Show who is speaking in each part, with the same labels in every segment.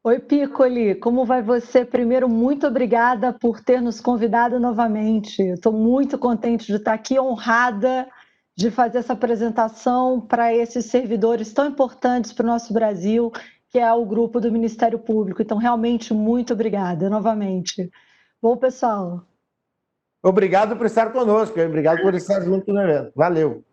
Speaker 1: Oi, Piccoli, como vai você? Primeiro, muito obrigada por ter nos convidado novamente. Estou muito contente de estar aqui, honrada de fazer essa apresentação para esses servidores tão importantes para o nosso Brasil, que é o grupo do Ministério Público. Então, realmente, muito obrigada novamente. Bom, pessoal.
Speaker 2: Obrigado por estar conosco, obrigado por estar junto no evento. Valeu.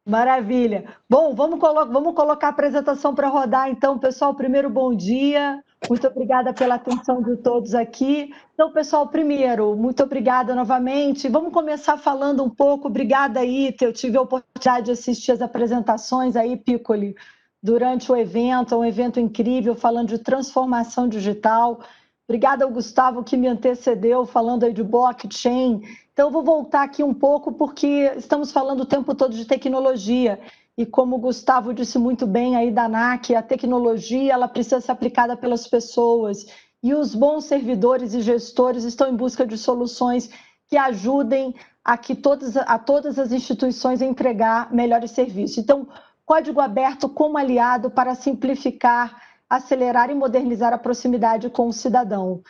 Speaker 1: Maravilha. Bom, vamos colocar a apresentação para rodar, então, pessoal. Primeiro, bom dia. Muito obrigada pela atenção de todos aqui. Então, pessoal, primeiro, muito obrigada novamente. Vamos começar falando um pouco. Obrigada aí, eu tive a oportunidade de assistir as apresentações aí, Piccoli, durante o evento, um evento incrível, falando de transformação digital. Obrigada ao Gustavo que me antecedeu, falando aí de blockchain. Então, eu vou voltar aqui um pouco, porque estamos falando o tempo todo de tecnologia, e como o Gustavo disse muito bem aí da ANAC, a tecnologia ela precisa ser aplicada pelas pessoas, e os bons servidores e gestores estão em busca de soluções que ajudem a todas as instituições a entregar melhores serviços. Então, código aberto como aliado para simplificar, acelerar e modernizar a proximidade com o cidadão.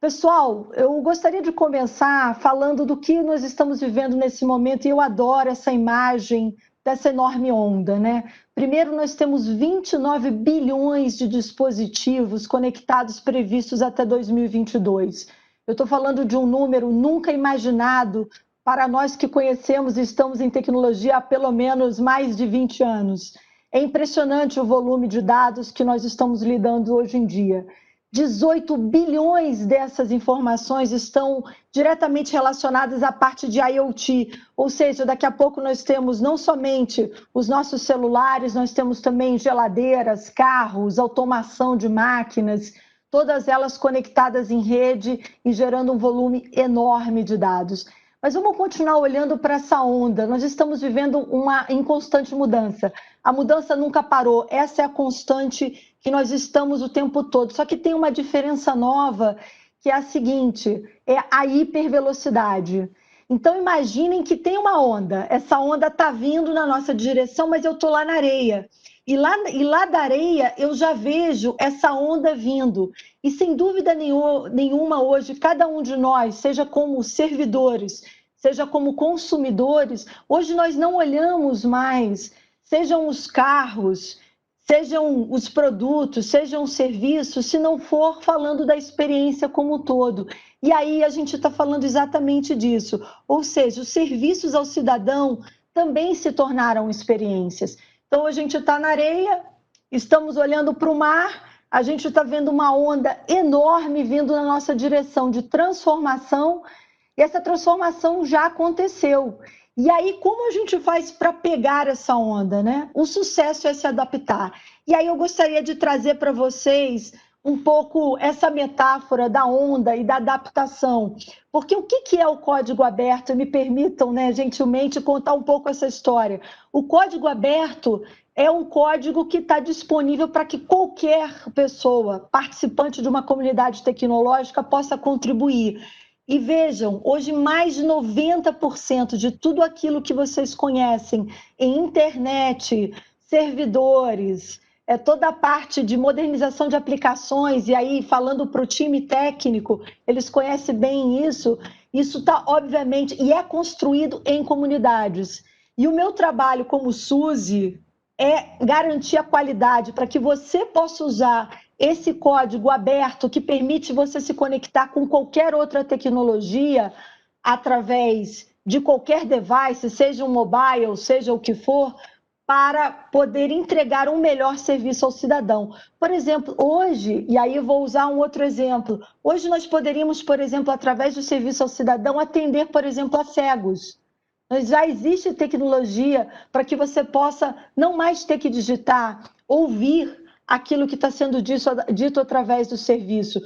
Speaker 1: Pessoal, eu gostaria de começar falando do que nós estamos vivendo nesse momento, e eu adoro essa imagem dessa enorme onda, né? Primeiro, nós temos 29 bilhões de dispositivos conectados previstos até 2022. Eu estou falando de um número nunca imaginado para nós que conhecemos e estamos em tecnologia há pelo menos mais de 20 anos. É impressionante o volume de dados que nós estamos lidando hoje em dia. 18 bilhões dessas informações estão diretamente relacionadas à parte de IoT, ou seja, daqui a pouco nós temos não somente os nossos celulares, nós temos também geladeiras, carros, automação de máquinas, todas elas conectadas em rede e gerando um volume enorme de dados. Mas vamos continuar olhando para essa onda. Nós estamos vivendo uma em constante mudança. A mudança nunca parou. Essa é a constante que nós estamos o tempo todo. Só que tem uma diferença nova, que é a seguinte, é a hipervelocidade. Então, imaginem que tem uma onda. Essa onda está vindo na nossa direção, mas eu estou lá na areia. E lá da areia eu já vejo essa onda vindo. E sem dúvida nenhuma hoje, cada um de nós, seja como servidores, seja como consumidores, hoje nós não olhamos mais, sejam os carros, sejam os produtos, sejam os serviços, se não for falando da experiência como um todo. E aí a gente está falando exatamente disso. Ou seja, os serviços ao cidadão também se tornaram experiências. Então, a gente está na areia, estamos olhando para o mar, a gente está vendo uma onda enorme vindo na nossa direção de transformação, e essa transformação já aconteceu. E aí, como a gente faz para pegar essa onda, né? O sucesso é se adaptar. E aí eu gostaria de trazer para vocês um pouco essa metáfora da onda e da adaptação. Porque o que é o código aberto? Me permitam, né, gentilmente, contar um pouco essa história. O código aberto é um código que está disponível para que qualquer pessoa, participante de uma comunidade tecnológica, possa contribuir. E vejam, hoje mais de 90% de tudo aquilo que vocês conhecem em internet, servidores, toda a parte de modernização de aplicações, e aí falando para o time técnico, eles conhecem bem isso está obviamente, e é construído em comunidades. E o meu trabalho como Suzy é garantir a qualidade para que você possa usar esse código aberto que permite você se conectar com qualquer outra tecnologia através de qualquer device, seja um mobile, seja o que for, para poder entregar um melhor serviço ao cidadão. Por exemplo, hoje, e aí eu vou usar um outro exemplo, hoje nós poderíamos, por exemplo, através do serviço ao cidadão, atender, por exemplo, a cegos. Já existe tecnologia para que você possa não mais ter que digitar, ouvir aquilo que está sendo dito através do serviço.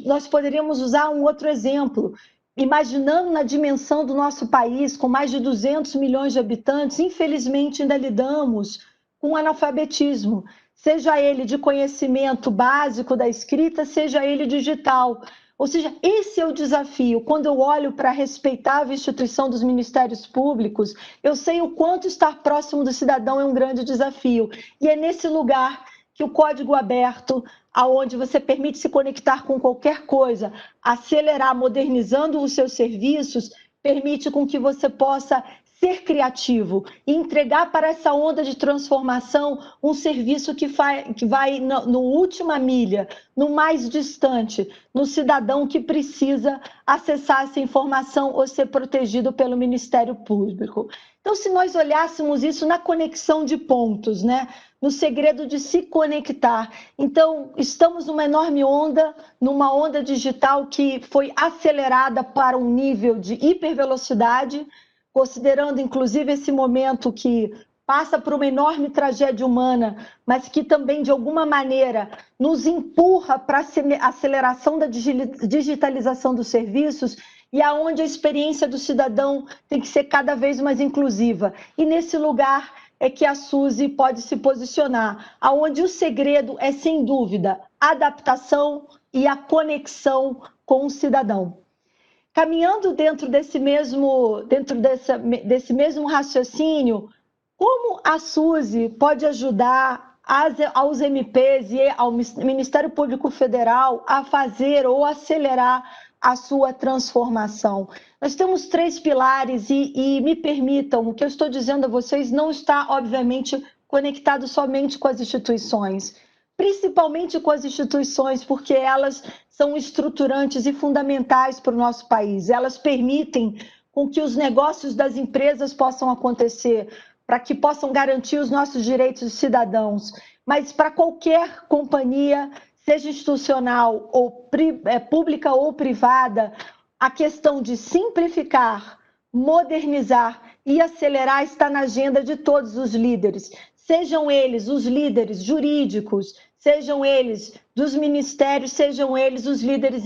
Speaker 1: Nós poderíamos usar um outro exemplo. Imaginando na dimensão do nosso país, com mais de 200 milhões de habitantes, infelizmente ainda lidamos com analfabetismo, seja ele de conhecimento básico da escrita, seja ele digital. Ou seja, esse é o desafio. Quando eu olho para a respeitável instituição dos ministérios públicos, eu sei o quanto estar próximo do cidadão é um grande desafio. E é nesse lugar que o código aberto, aonde você permite se conectar com qualquer coisa, acelerar, modernizando os seus serviços, permite com que você possa ser criativo e entregar para essa onda de transformação um serviço que vai no última milha, no mais distante, no cidadão que precisa acessar essa informação ou ser protegido pelo Ministério Público. Então, se nós olhássemos isso na conexão de pontos, né? No segredo de se conectar. Então, estamos numa enorme onda, numa onda digital que foi acelerada para um nível de hipervelocidade, considerando, inclusive, esse momento que passa por uma enorme tragédia humana, mas que também, de alguma maneira, nos empurra para a aceleração da digitalização dos serviços e aonde a experiência do cidadão tem que ser cada vez mais inclusiva. E nesse lugar é que a Suzy pode se posicionar, aonde o segredo é, sem dúvida, a adaptação e a conexão com o cidadão. Caminhando dentro desse mesmo raciocínio, como a Suzy pode ajudar aos MPs e ao Ministério Público Federal a fazer ou acelerar a sua transformação? Nós temos 3 pilares e me permitam, o que eu estou dizendo a vocês não está, obviamente, conectado somente com as instituições, principalmente com as instituições, porque elas são estruturantes e fundamentais para o nosso país. Elas permitem com que os negócios das empresas possam acontecer, para que possam garantir os nossos direitos de cidadãos. Mas para qualquer companhia, seja institucional, ou pública ou privada, a questão de simplificar, modernizar e acelerar está na agenda de todos os líderes, sejam eles os líderes jurídicos, sejam eles dos ministérios, sejam eles os líderes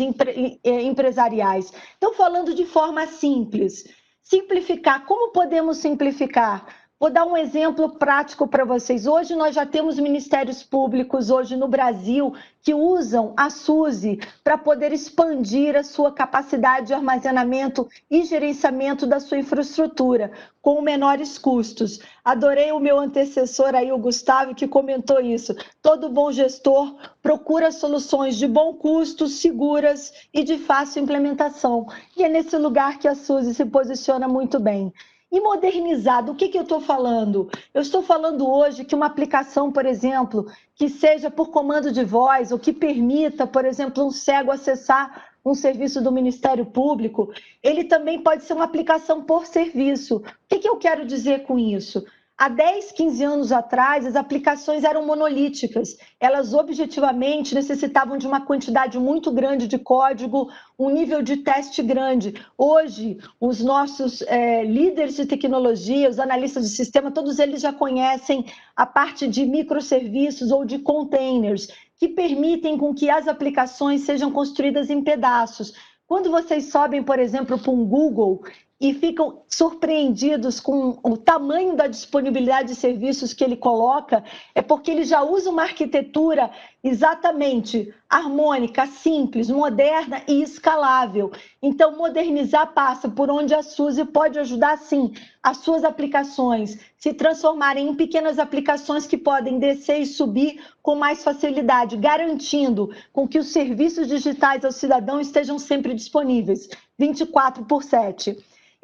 Speaker 1: empresariais. Então, falando de forma simples, simplificar, como podemos simplificar? Vou dar um exemplo prático para vocês. Hoje nós já temos ministérios públicos hoje no Brasil que usam a Suzy para poder expandir a sua capacidade de armazenamento e gerenciamento da sua infraestrutura, com menores custos. Adorei o meu antecessor aí, o Gustavo, que comentou isso. Todo bom gestor procura soluções de bom custo, seguras e de fácil implementação. E é nesse lugar que a Suzy se posiciona muito bem. E modernizado, o que eu estou falando? Eu estou falando hoje que uma aplicação, por exemplo, que seja por comando de voz, ou que permita, por exemplo, um cego acessar um serviço do Ministério Público, ele também pode ser uma aplicação por serviço. O que eu quero dizer com isso? Há 10, 15 anos atrás, as aplicações eram monolíticas. Elas objetivamente necessitavam de uma quantidade muito grande de código, um nível de teste grande. Hoje, os nossos líderes de tecnologia, os analistas de sistema, todos eles já conhecem a parte de microserviços ou de containers, que permitem com que as aplicações sejam construídas em pedaços. Quando vocês sobem, por exemplo, para um Google e ficam surpreendidos com o tamanho da disponibilidade de serviços que ele coloca, é porque ele já usa uma arquitetura exatamente harmônica, simples, moderna e escalável. Então, modernizar passa por onde a Suzy pode ajudar, sim, as suas aplicações se transformarem em pequenas aplicações que podem descer e subir com mais facilidade, garantindo com que os serviços digitais ao cidadão estejam sempre disponíveis, 24/7.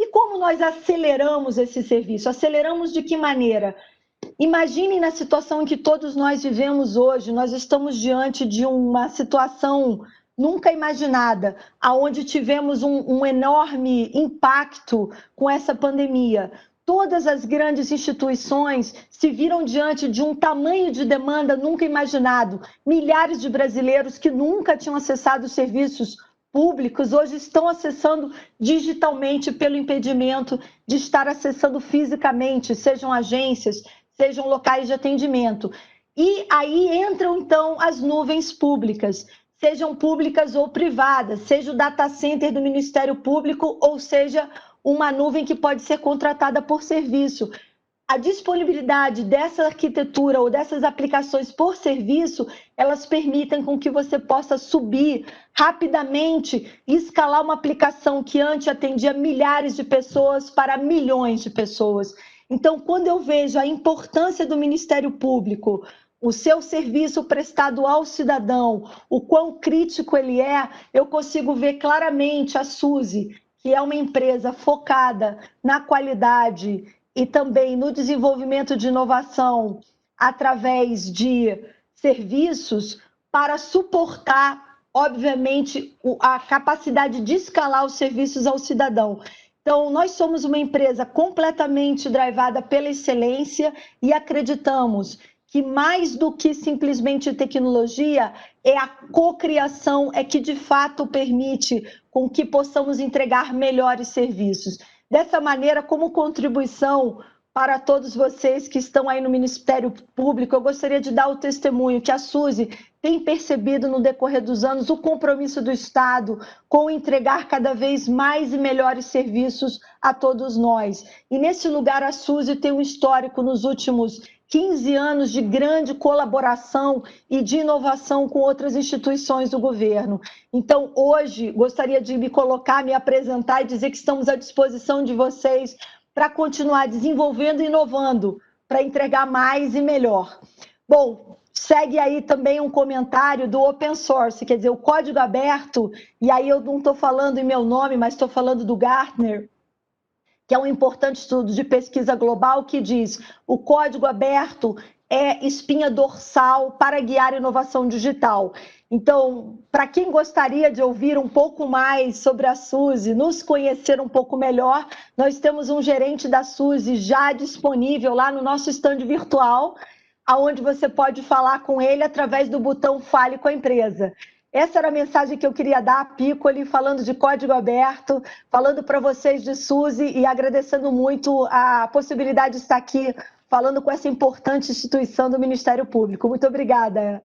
Speaker 1: E como nós aceleramos esse serviço? Aceleramos de que maneira? Imaginem na situação em que todos nós vivemos hoje, nós estamos diante de uma situação nunca imaginada, onde tivemos um enorme impacto com essa pandemia. Todas as grandes instituições se viram diante de um tamanho de demanda nunca imaginado. Milhares de brasileiros que nunca tinham acessado serviços públicos hoje estão acessando digitalmente pelo impedimento de estar acessando fisicamente, sejam agências, sejam locais de atendimento. E aí entram, então, as nuvens públicas, sejam públicas ou privadas, seja o data center do Ministério Público ou seja uma nuvem que pode ser contratada por serviço. A disponibilidade dessa arquitetura ou dessas aplicações por serviço, elas permitem com que você possa subir rapidamente e escalar uma aplicação que antes atendia milhares de pessoas para milhões de pessoas. Então, quando eu vejo a importância do Ministério Público o seu serviço prestado ao cidadão, o quão crítico ele é, eu consigo ver claramente a Suzy, que é uma empresa focada na qualidade e também no desenvolvimento de inovação através de serviços para suportar, obviamente, a capacidade de escalar os serviços ao cidadão. Então, nós somos uma empresa completamente drivada pela excelência e acreditamos que mais do que simplesmente tecnologia, é a cocriação é que de fato permite com que possamos entregar melhores serviços. Dessa maneira, como contribuição para todos vocês que estão aí no Ministério Público, eu gostaria de dar o testemunho que a Suzy tem percebido no decorrer dos anos o compromisso do Estado com entregar cada vez mais e melhores serviços a todos nós. E nesse lugar a Suzy tem um histórico nos últimos 15 anos de grande colaboração e de inovação com outras instituições do governo. Então, hoje, gostaria de me colocar, me apresentar e dizer que estamos à disposição de vocês para continuar desenvolvendo e inovando, para entregar mais e melhor. Bom, segue aí também um comentário do open source, quer dizer, o código aberto, e aí eu não estou falando em meu nome, mas estou falando do Gartner, que é um importante estudo de pesquisa global que diz o código aberto é espinha dorsal para guiar a inovação digital. Então, para quem gostaria de ouvir um pouco mais sobre a Suzy, nos conhecer um pouco melhor, nós temos um gerente da Suzy já disponível lá no nosso stand virtual, onde você pode falar com ele através do botão Fale com a Empresa. Essa era a mensagem que eu queria dar a Piccoli, falando de código aberto, falando para vocês de Suzy e agradecendo muito a possibilidade de estar aqui falando com essa importante instituição do Ministério Público. Muito obrigada.